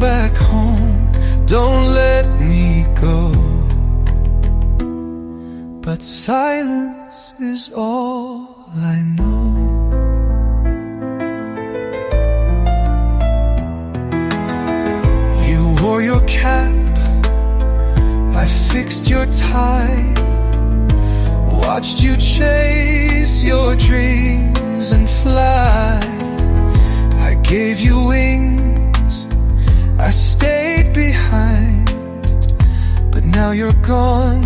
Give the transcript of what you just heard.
back home. Don't let me go. But silence is all I know. You wore your cap, I fixed your tie, watched you chase your dreams and fly. I gave you wings, I stayed behind, but now you're gone.